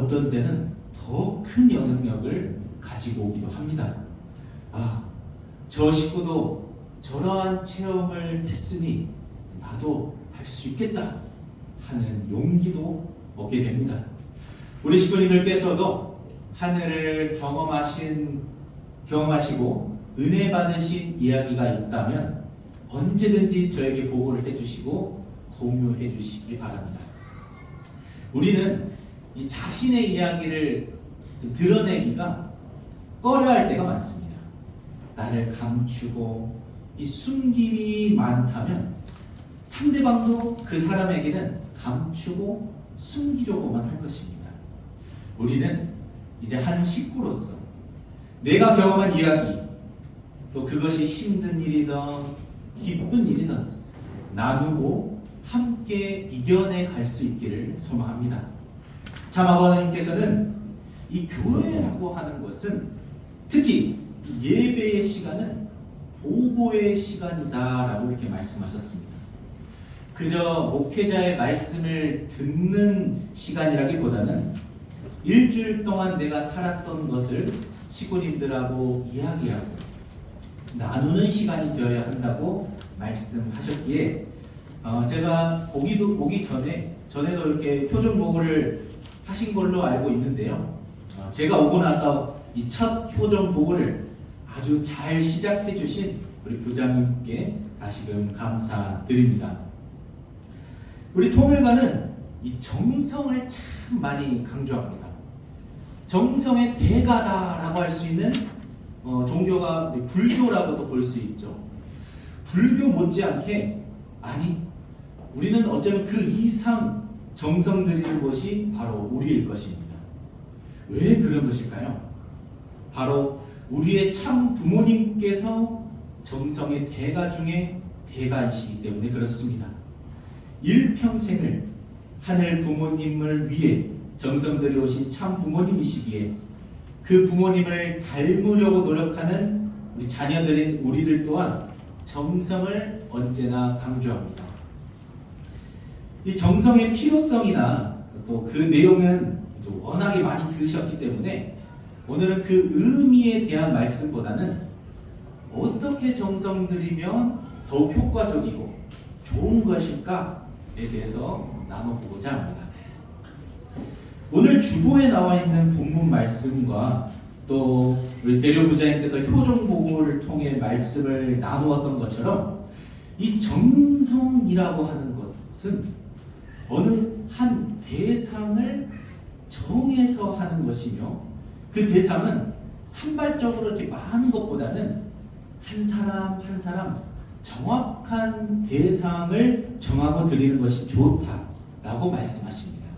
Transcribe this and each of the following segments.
어떤 때는 더 큰 영향력을 가지고 오기도 합니다. 저 식구도 저러한 체험을 했으니 나도 할 수 있겠다 하는 용기도 얻게 됩니다. 우리 식구님들께서도 하늘을 경험하시고 은혜 받으신 이야기가 있다면 언제든지 저에게 보고를 해주시고 공유해 주시기 바랍니다. 우리는 이 자신의 이야기를 드러내기가 꺼려할 때가 많습니다. 나를 감추고 이 숨김이 많다면 상대방도 그 사람에게는 감추고 숨기려고만 할 것입니다. 우리는 이제 한 식구로서 내가 경험한 이야기, 또 그것이 힘든 일이든 기쁜 일이든 나누고 함께 이겨내 갈 수 있기를 소망합니다. 참 하나님께서는 이 교회라고 하는 것은 특히 예배의 시간은 보고의 시간이다라고 이렇게 말씀하셨습니다. 그저 목회자의 말씀을 듣는 시간이라기보다는 일주일 동안 내가 살았던 것을 식구님들하고 이야기하고 나누는 시간이 되어야 한다고 말씀하셨기에 제가 오기 전에도 이렇게 표정 보고를 하신 걸로 알고 있는데요. 제가 오고 나서 이 첫 표정 보고를 아주 잘 시작해 주신 우리 부장님께 다시금 감사드립니다. 우리 통일가는 이 정성을 참 많이 강조합니다. 정성의 대가다라고 할 수 있는 종교가 불교라고도 볼 수 있죠. 불교 못지않게 우리는 어쩌면 그 이상 정성 들이는 것이 바로 우리일 것입니다. 왜 그런 것일까요? 바로 우리의 참 부모님께서 정성의 대가 중에 대가이시기 때문에 그렇습니다. 일평생을 하늘 부모님을 위해 정성 들여오신 참 부모님이시기에 그 부모님을 닮으려고 노력하는 우리 자녀들인 우리들 또한 정성을 언제나 강조합니다. 이 정성의 필요성이나 또 그 내용은 워낙에 많이 들으셨기 때문에 오늘은 그 의미에 대한 말씀보다는 어떻게 정성 들이면 더욱 효과적이고 좋은 것일까에 대해서 나눠보고자 합니다. 오늘 주보에 나와 있는 본문 말씀과 또 우리 대려부자님께서 효종보고를 통해 말씀을 나누었던 것처럼 이 정성이라고 하는 것은 어느 한 대상을 정해서 하는 것이며 그 대상은 산발적으로 이렇게 많은 것보다는 한 사람 한 사람 정확한 대상을 정하고 드리는 것이 좋다라고 말씀하십니다.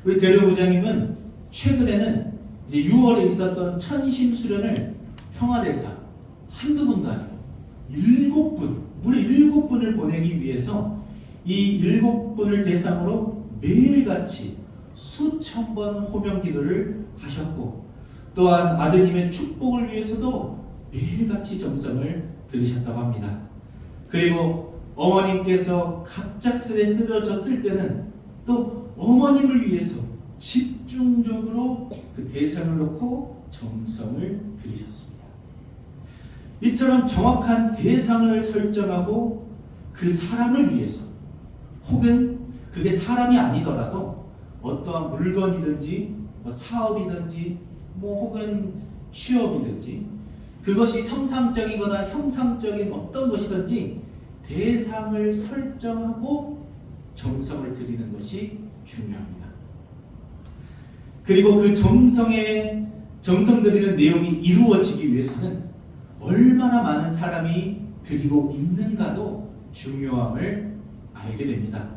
우리 대려부장님은 최근에는 이제 6월에 있었던 천심수련을 평화대사 한두 분도 아니고 7분, 무려 7분을 보내기 위해서 이 7분을 대상으로 매일같이 수천 번 호명기도를 하셨고 또한 아드님의 축복을 위해서도 매일같이 정성을 들이셨다고 합니다. 그리고 어머님께서 갑작스레 쓰러졌을 때는 또 어머님을 위해서 집중적으로 그 대상을 놓고 정성을 들이셨습니다. 이처럼 정확한 대상을 설정하고 그 사람을 위해서 혹은 그게 사람이 아니더라도 어떠한 물건이든지 사업이든지 혹은 취업이든지 그것이 성상적이거나 형상적인 어떤 것이든지 대상을 설정하고 정성을 들이는 것이 중요합니다. 그리고 그 정성 들이는 내용이 이루어지기 위해서는 얼마나 많은 사람이 드리고 있는가도 중요함을 알게 됩니다.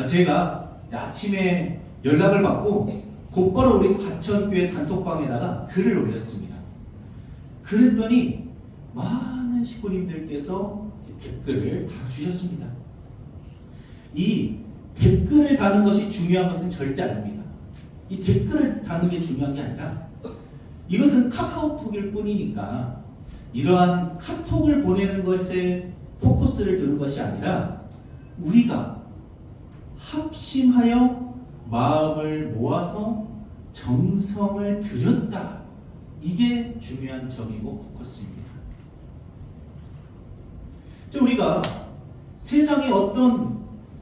제가 아침에 연락을 받고 곧바로 우리 과천교회 단톡방에다가 글을 올렸습니다. 그랬더니 많은 식구님들께서 댓글을 달아주셨습니다. 이 댓글을 다는 것이 중요한 것은 절대 아닙니다. 이 댓글을 다는 게 중요한 게 아니라 이것은 카카오톡일 뿐이니까 이러한 카톡을 보내는 것에 포커스를 두는 것이 아니라 우리가 합심하여 마음을 모아서 정성을 들였다. 이게 중요한 점이고 포커스입니다. 우리가 세상에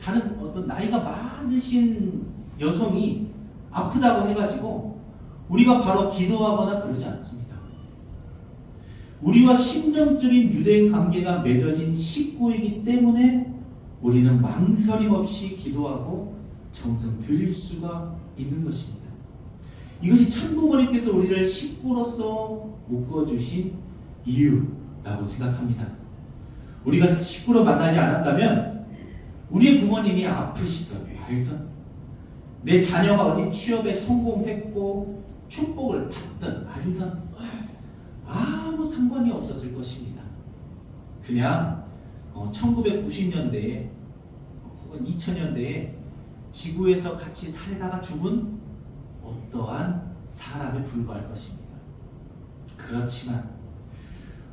다른 어떤 나이가 많으신 여성이 아프다고 해가지고 우리가 바로 기도하거나 그러지 않습니다. 우리와 심정적인 유대 관계가 맺어진 식구이기 때문에 우리는 망설임 없이 기도하고 정성 드릴 수가 있는 것입니다. 이것이 참부모님께서 우리를 식구로서 묶어주신 이유라고 생각합니다. 우리가 식구로 만나지 않았다면 우리의 부모님이 아프시던 말던, 내 자녀가 어디 취업에 성공했고 축복을 받든 말든 아무 상관이 없었을 것입니다. 그냥 1990년대에 혹은 2000년대에 지구에서 같이 살다가 죽은 어떠한 사람에 불과할 것입니다. 그렇지만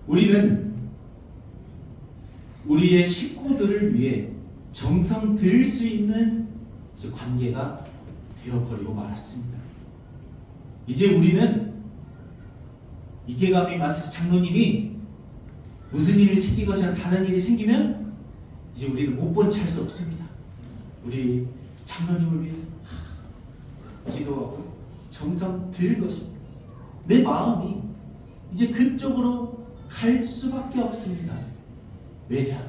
우리는 우리의 식구들을 위해 정성 들일 수 있는 관계가 되어버리고 말았습니다. 이제 우리는 이계감이 마사 장로님이 무슨 일이 생기거나 다른 일이 생기면 이제 우리는 못 본 채 할 수 없습니다. 우리 장로님을 위해서 기도하고 정성 들일 것입니다. 내 마음이 이제 그쪽으로 갈 수밖에 없습니다. 왜냐?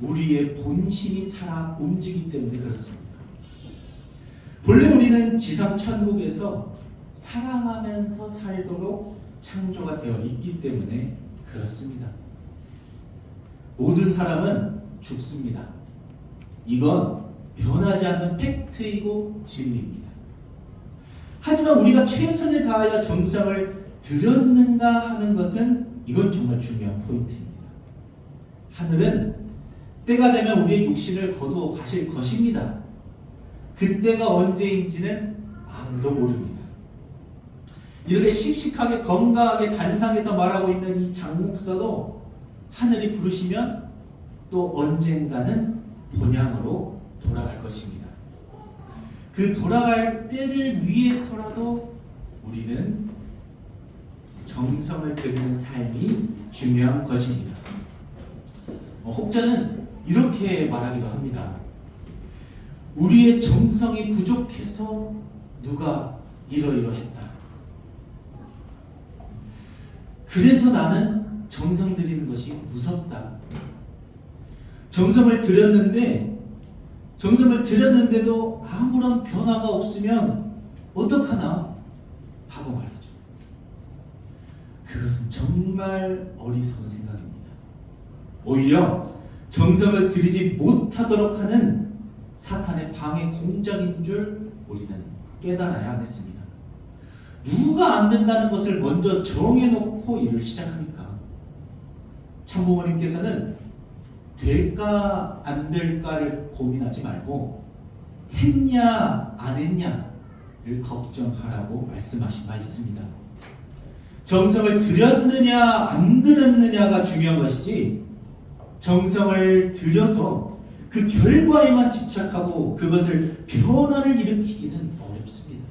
우리의 본심이 살아 움직이기 때문에 그렇습니다. 본래 우리는 지상 천국에서 사랑하면서 살도록 창조가 되어 있기 때문에 그렇습니다. 모든 사람은 죽습니다. 이건 변하지 않는 팩트이고 진리입니다. 하지만 우리가 최선을 다하여 정성을 들였는가 하는 것은 이건 정말 중요한 포인트입니다. 하늘은 때가 되면 우리의 육신을 거두어 가실 것입니다. 그때가 언제인지는 아무도 모릅니다. 이렇게 씩씩하게 건강하게 단상에서 말하고 있는 이 장목사도 하늘이 부르시면 또 언젠가는 본향으로 돌아갈 것입니다. 그 돌아갈 때를 위해서라도 우리는 정성을 들이는 삶이 중요한 것입니다. 혹자는 이렇게 말하기도 합니다. 우리의 정성이 부족해서 누가 이러이러했다. 그래서 나는 정성 들이는 것이 무섭다. 정성을 들였는데도 아무런 변화가 없으면 어떡하나 하고 말이죠. 그것은 정말 어리석은 생각입니다. 오히려 정성을 들이지 못하도록 하는 사탄의 방해 공작인 줄 우리는 깨달아야 하겠습니다. 누가 안 된다는 것을 먼저 정해놓고 일을 시작합니까? 참부모님께서는 될까 안 될까를 고민하지 말고 했냐 안 했냐를 걱정하라고 말씀하신 바 있습니다. 정성을 들였느냐 안 들였느냐가 중요한 것이지, 정성을 들여서 그 결과에만 집착하고 그것을 변화를 일으키기는 어렵습니다.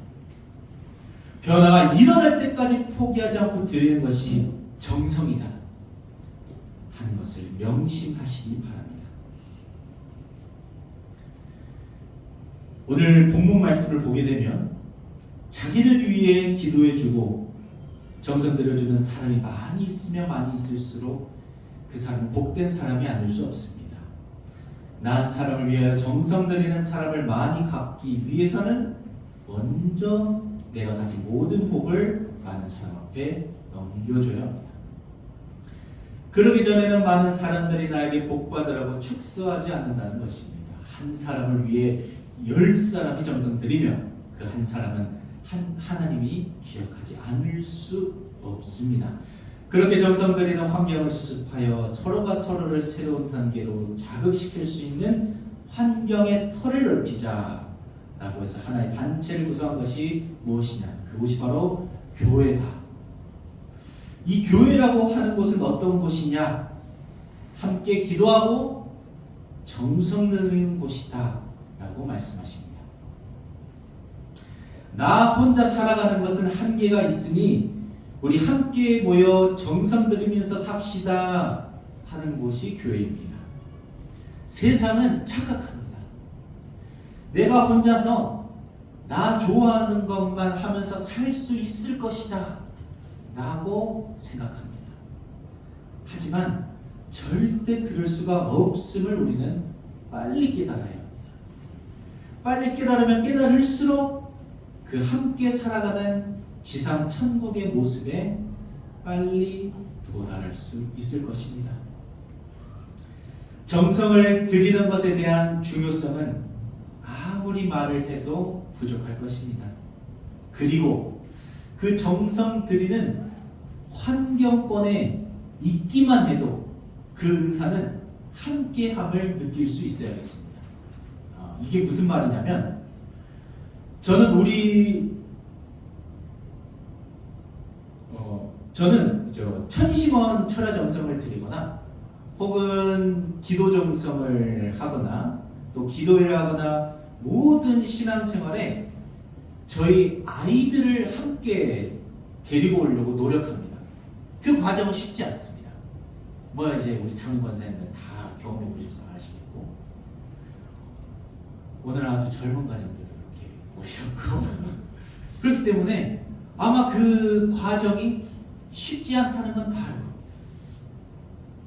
변화가 일어날 때까지 포기하지 않고 드리는 것이 정성이다 하는 것을 명심하시기 바랍니다. 오늘 본문 말씀을 보게 되면 자기를 위해 기도해주고 정성 들여주는 사람이 많이 있으면 많이 있을수록 그 사람은 복된 사람이 아닐 수 없습니다. 나은 사람을 위하여 정성 들이는 사람을 많이 갖기 위해서는 먼저 내가 가진 모든 복을 많은 사람 앞에 넘겨줘야 합니다. 그러기 전에는 많은 사람들이 나에게 복 받으라고 축소하지 않는다는 것입니다. 한 사람을 위해 10사람이 정성 들이면 그 한 사람은 하나님이 기억하지 않을 수 없습니다. 그렇게 정성 들이는 환경을 수습하여 서로가 서로를 새로운 단계로 자극시킬 수 있는 환경의 털을 넓히자 라고 해서 하나의 단체를 구성한 것이 무엇이냐? 그것이 바로 교회다. 이 교회라고 하는 곳은 어떤 곳이냐? 함께 기도하고 정성 들이는 곳이다 라고 말씀하십니다. 나 혼자 살아가는 것은 한계가 있으니 우리 함께 모여 정성 들이면서 삽시다 하는 곳이 교회입니다. 세상은 착각합니다. 내가 혼자서 나 좋아하는 것만 하면서 살 수 있을 것이다 라고 생각합니다. 하지만 절대 그럴 수가 없음을 우리는 빨리 깨달아야 합니다. 빨리 깨달으면 깨달을수록 그 함께 살아가는 지상 천국의 모습에 빨리 도달할 수 있을 것입니다. 정성을 들이는 것에 대한 중요성은 아무리 말을 해도 부족할 것입니다. 그리고 그 정성 들이는 환경권에 있기만 해도 그 은사는 함께함을 느낄 수 있어야겠습니다. 이게 무슨 말이냐면, 저는 천심원 철야 정성을 드리거나 혹은 기도 정성을 하거나 또 기도를 하거나 모든 신앙생활에 저희 아이들을 함께 데리고 오려고 노력합니다. 그 과정은 쉽지 않습니다. 이제 우리 장훈 권사님은 다 경험해 보셔서 아시겠고, 오늘 아주 젊은 가정들도 이렇게 오셨고 그렇기 때문에 아마 그 과정이 쉽지 않다는 건 다 알고 겁니다.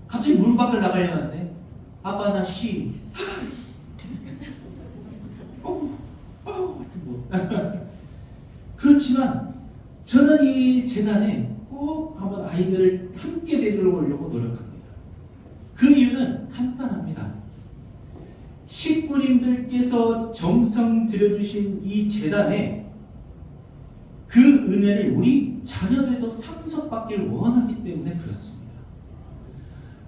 갑자기 문 밖을 나가려는데 아빠 나 쉬. 그렇지만 저는 이 재단에 꼭 한번 아이들을 함께 데려오려고 노력합니다. 그 이유는 간단합니다. 식구님들께서 정성 들여주신 이 재단에 그 은혜를 우리 자녀들도 상속받기를 원하기 때문에 그렇습니다.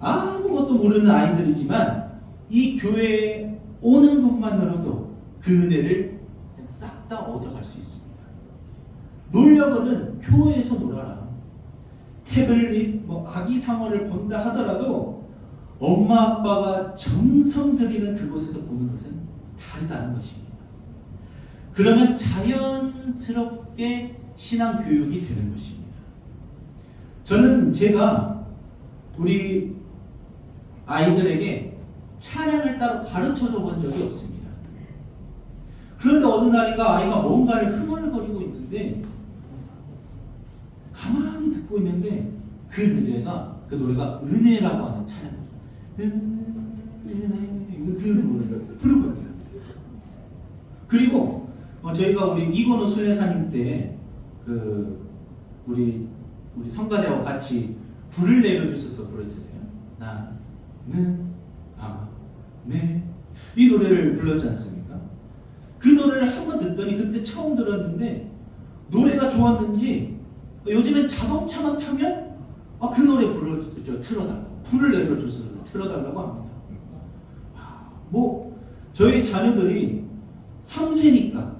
아무것도 모르는 아이들이지만 이 교회에 오는 것만으로도 그 은혜를 싹 다 얻어갈 수 있습니다. 놀려거든 교회에서 놀아라. 태블릿, 아기상어를 본다 하더라도 엄마 아빠가 정성 들이는 그곳에서 보는 것은 다르다는 것입니다. 그러면 자연스럽게 신앙 교육이 되는 것입니다. 저는 제가 우리 아이들에게 찬양을 따로 가르쳐 줘 본 적이 없습니다. 그런데 어느 날인가 아이가 뭔가를 흥얼거리고 있는데 가만히 듣고 있는데 그 노래가 은혜라고 하는 찬양이에요. 그 노래를 부르거든요. 그리고 저희가 우리 이건호 순회사님 때 우리 성가대와 같이 불을 내려주셔서 부르잖아요. 나는 이 노래를 불렀지 않습니까? 그 노래를 한번 듣더니 그때 처음 들었는데 노래가 좋았는지 요즘엔 자동차만 타면 그 노래 틀어달라고, 불을 내려줘서 틀어달라고 합니다. 저희 자녀들이 3세니까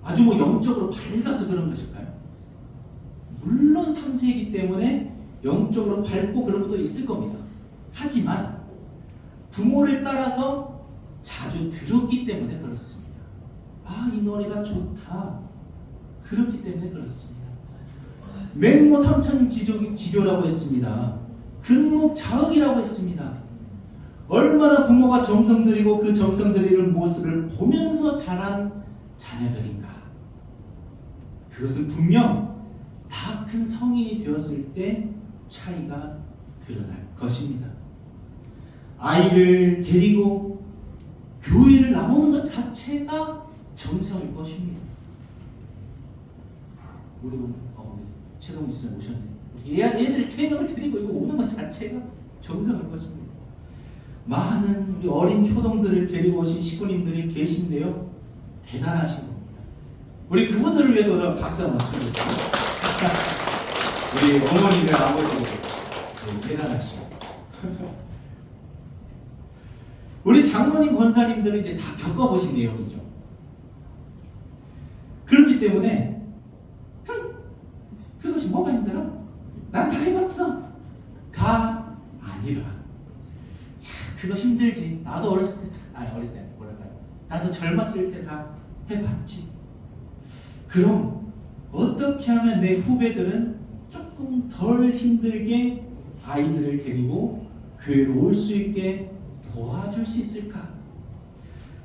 아주 영적으로 밝아서 그런 것일까요? 물론 3세이기 때문에 영적으로 밝고 그런 것도 있을 겁니다. 하지만 부모를 따라서 자주 들었기 때문에 그렇습니다. 이 노래가 좋다. 그렇기 때문에 그렇습니다. 맹모 삼천지교라고 했습니다. 근묵자흑이라고 했습니다. 얼마나 부모가 정성 들이고 그 정성 들이는 모습을 보면서 자란 자녀들인가. 그것은 분명 다 큰 성인이 되었을 때 차이가 드러날 것입니다. 아이를 데리고 교회를 나오는 것 자체가 정성일 것입니다. 우리 오늘 최동희 선생님 오셨네. 얘들 3명을 데리고 이거 오는 것 자체가 정성일 것입니다. 많은 우리 어린 효동들을 데리고 오신 식구님들이 계신데요. 대단하신 겁니다. 우리 그분들을 위해서 박수 한번 쳐주겠습니다. 우리 어머니들 아버지들 대단하시고 우리 장로님 권사님들은 이제 다 겪어보신 내용이죠. 그렇기 때문에 그것이 뭐가 힘들어? 난 다 해봤어. 다 아니라. 그거 힘들지. 나도 어렸을 때 뭐랄까요? 나도 젊었을 때 다 해봤지. 그럼 어떻게 하면 내 후배들은 조금 덜 힘들게 아이들을 데리고 교회로 올 수 있게 도와줄 수 있을까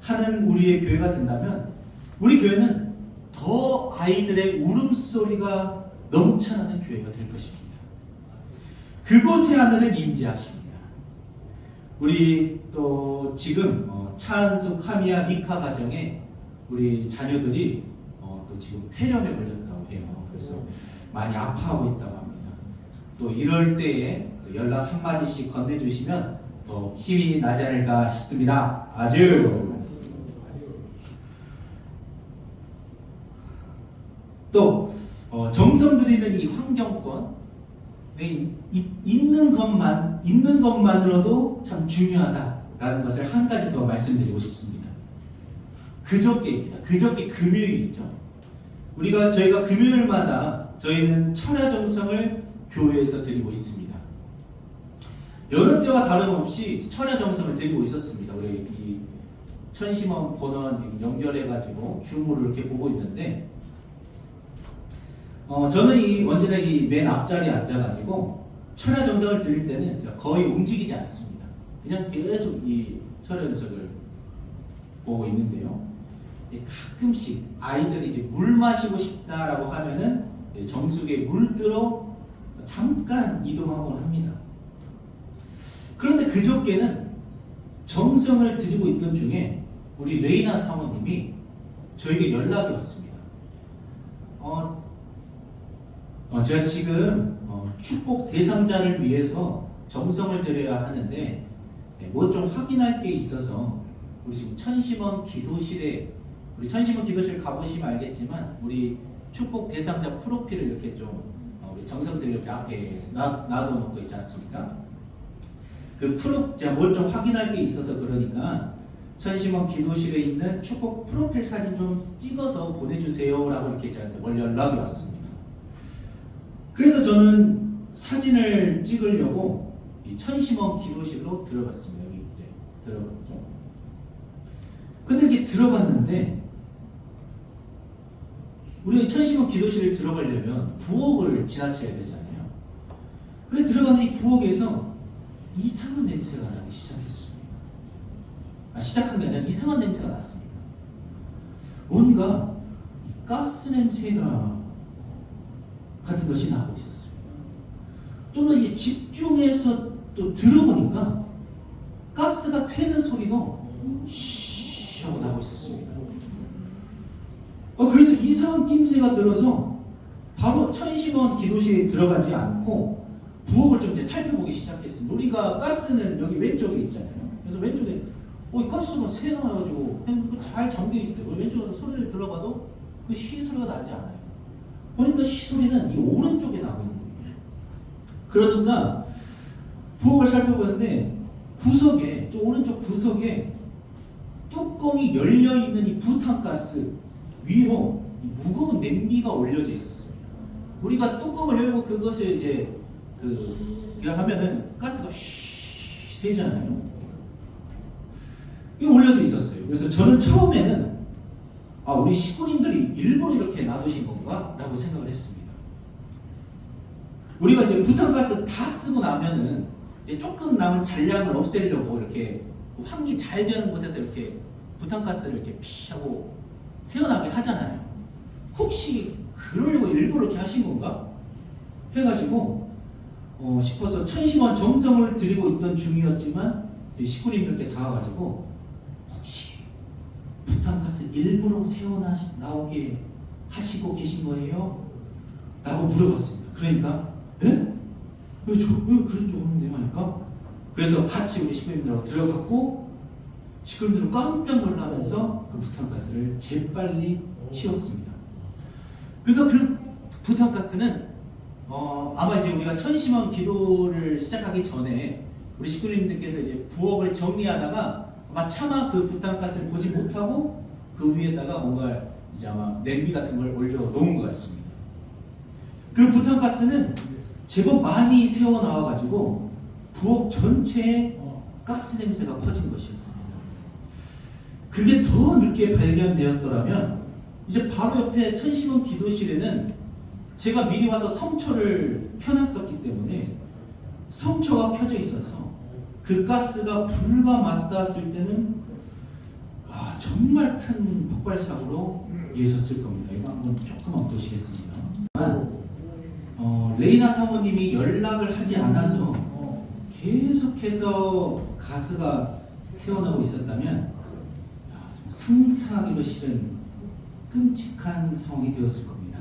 하는 우리의 교회가 된다면 우리 교회는 더 아이들의 울음소리가 넘쳐나는 교회가 될 것입니다. 그곳에 하늘을 임재하십니다. 우리 또 지금 차은숙, 카미야, 미카 가정에 우리 자녀들이 또 지금 폐렴에 걸렸다고 해요. 그래서 많이 아파하고 있다고 합니다. 또 이럴 때에 또 연락 한마디씩 건네주시면 더 힘이 나지 않을까 싶습니다. 아주. 또 정성 들이는 이 환경권에 있는 것만으로도 참 중요하다라는 것을 한 가지 더 말씀드리고 싶습니다. 그저께입니다. 그저께 금요일이죠. 저희가 금요일마다 저희는 철야정성을 교회에서 드리고 있습니다. 여느 때와 다름없이 철야정성을 드리고 있었습니다. 우리 이 천심원 본원 연결해가지고 줌으로 이렇게 보고 있는데, 저는 언제나 이 맨 앞자리에 앉아가지고 철야정성을 드릴 때는 거의 움직이지 않습니다. 그냥 계속 이 철야정성을 보고 있는데요. 가끔씩 아이들이 이제 물 마시고 싶다라고 하면은 정수기에 물 들어 잠깐 이동하곤 합니다. 그런데 그저께는 정성을 드리고 있던 중에 우리 레이나 사모님이 저에게 연락이 왔습니다. 제가 지금 축복 대상자를 위해서 정성을 드려야 하는데 뭐 좀 확인할 게 있어서 우리 지금 천심원 기도실에 우리 천심원 기도실 가보시면 알겠지만 우리 축복 대상자 프로필을 이렇게 좀 우리 정성들 이렇게 앞에 놔둬놓고 있지 않습니까? 제가 뭘 좀 확인할 게 있어서 그러니까 천심원 기도실에 있는 축복 프로필 사진 좀 찍어서 보내주세요라고 이렇게 저한테 연락이 왔습니다. 그래서 저는 사진을 찍으려고 이 천심원 기도실로 들어갔습니다. 여기 이제 들어갔죠. 근데 이렇게 들어갔는데 우리가 천심원 기도실에 들어가려면 부엌을 지나쳐야 되잖아요. 그래서 들어가는 이 부엌에서 이상한 냄새가 나기 시작했습니다. 시작한 게 아니라 이상한 냄새가 났습니다. 뭔가 가스 냄새가 같은 것이 나고 있었습니다. 좀 더 집중해서 또 들어보니까 가스가 새는 소리도 쉬 하고 나고 있었습니다. 그래서 이상한 낌새가 들어서 바로 천심원 기도실에 들어가지 않고 부엌을 좀 이제 살펴보기 시작했습니다. 우리가 가스는 여기 왼쪽에 있잖아요. 그래서 왼쪽에 가스가 새 나와가지고 잘 잠겨 있어요. 왼쪽에서 소리를 들어봐도 그 쉬 소리가 나지 않아요. 보니까 쉬 소리는 이 오른쪽에 나고 있는 거예요. 그러니까 부엌을 살펴보는데 구석에, 저 오른쪽 구석에 뚜껑이 열려 있는 이 부탄가스 위로 무거운 냄비가 올려져 있었습니다. 우리가 뚜껑을 열고 그것을 이제 그냥 하면은 가스가 쉬 새잖아요. 이게 올려져 있었어요. 그래서 저는 처음에는 우리 식구님들이 일부러 이렇게 놔두신 건가? 라고 생각을 했습니다. 우리가 이제 부탄가스 다 쓰고 나면은 조금 남은 잔량을 없애려고 이렇게 환기 잘 되는 곳에서 이렇게 부탄가스를 이렇게 피 하고 새어나게 하잖아요. 혹시 그러려고 일부러 이렇게 하신 건가? 해가지고 싶어서 천심원 정성을 드리고 있던 중이었지만 식구님들께 다가가지고 혹시 부탄가스 일부러 새어나오게 하시고 계신 거예요? 라고 물어봤습니다. 그러니까 왜 그런 줄 없는데요? 하니까 그래서 같이 우리 식구님들하고 들어갔고 식구님들은 깜짝 놀라면서 그 부탄가스를 재빨리 치웠습니다. 그러니까 그 부탄가스는 아마 이제 우리가 천심원 기도를 시작하기 전에 우리 식구님들께서 이제 부엌을 정리하다가 차마 그 부탄가스를 보지 못하고 그 위에다가 뭔가 이제 아마 냄비 같은 걸 올려 놓은 것 같습니다. 그 부탄가스는 제법 많이 새어 나와가지고 부엌 전체에 가스 냄새가 퍼진 것이었습니다. 그게 더 늦게 발견되었더라면 이제 바로 옆에 천심원 기도실에는 제가 미리 와서 성초를 켜놨었기 때문에 성초가 켜져 있어서 그 가스가 불과 맞닿았을 때는 정말 큰 폭발 사고로 이어졌을 겁니다. 이거 한번 조금만 보시겠습니다. 레이나 사모님이 연락을 하지 않아서 계속해서 가스가 새어나오고 있었다면 상상하기도 싫은 끔찍한 상황이 되었을 겁니다.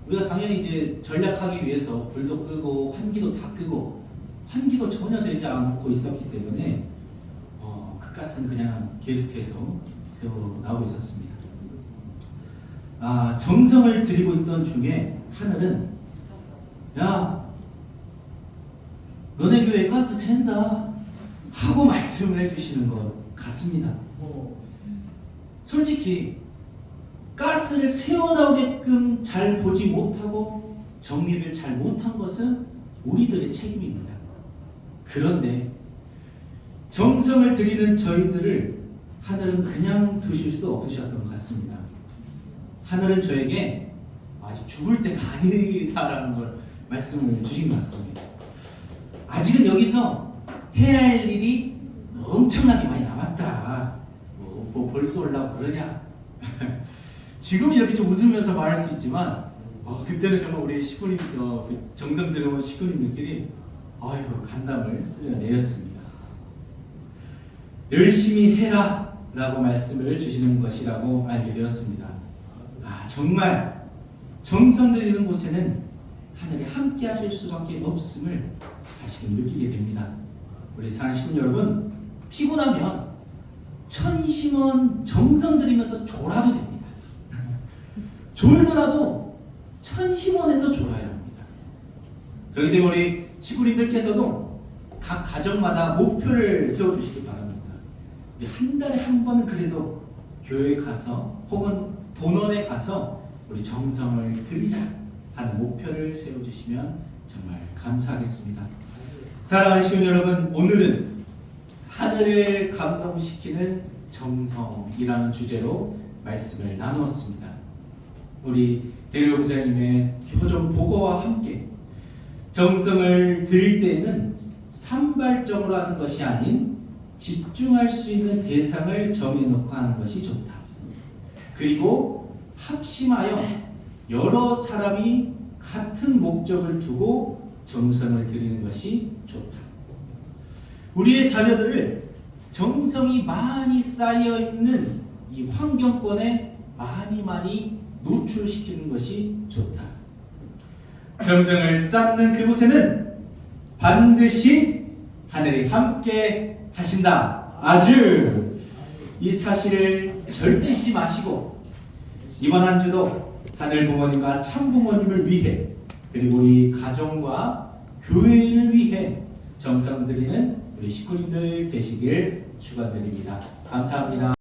우리가 당연히 이제 전략하기 위해서 불도 끄고 환기도 다 끄고 환기도 전혀 되지 않고 있었기 때문에 그 가스는 그냥 계속해서 새어나오고 있었습니다. 정성을 들이고 있던 중에 하늘은 야, 너네 교회 가스 샌다 하고 말씀을 해주시는 것 같습니다. 솔직히 가스를 새어나오게끔 잘 보지 못하고 정리를 잘 못한 것은 우리들의 책임입니다. 그런데 정성을 들이는 저희들을 하늘은 그냥 두실 수 없으셨던 것 같습니다. 하늘은 저에게 아직 죽을 때가 아니다라는 걸 말씀을 주신 것 같습니다. 아직은 여기서 해야 할 일이 엄청나게 많이 남았다. 뭐 벌써 올라오고 그러냐? 지금 이렇게 좀 웃으면서 말할 수 있지만 그때는 정말 우리 식구님 정성 들여온 식구님들끼리 간담을 쓸어내렸습니다. 열심히 해라 라고 말씀을 주시는 것이라고 알게 되었습니다. 정말 정성 들이는 곳에는 하늘이 함께 하실 수밖에 없음을 다시금 느끼게 됩니다. 우리 사랑하는 식구 여러분, 피곤하면 천심원 정성 들이면서 졸아도 됩니다. 졸더라도 천심원에서 졸아야 합니다. 그렇기 때문에 우리 식구님들께서도 각 가정마다 목표를 세워주시기 바랍니다. 한 달에 한 번은 그래도 교회에 가서 혹은 본원에 가서 우리 정성을 들이자 하는 목표를 세워주시면 정말 감사하겠습니다. 사랑하는 시민 여러분, 오늘은 하늘을 감동시키는 정성이라는 주제로 말씀을 나누었습니다. 우리 대려부장님의 표정 보고와 함께 정성을 들일 때에는 산발적으로 하는 것이 아닌 집중할 수 있는 대상을 정해놓고 하는 것이 좋다. 그리고 합심하여 여러 사람이 같은 목적을 두고 정성을 들이는 것이 좋다. 우리의 자녀들을 정성이 많이 쌓여있는 이 환경권에 많이 노출시키는 것이 좋다. 정성을 쌓는 그곳에는 반드시 하늘이 함께 하신다. 아주 이 사실을 절대 잊지 마시고 이번 한 주도 하늘 부모님과 참 부모님을 위해 그리고 우리 가정과 교회를 위해 정성 들이는 우리 식구님들 되시길 축원드립니다. 감사합니다.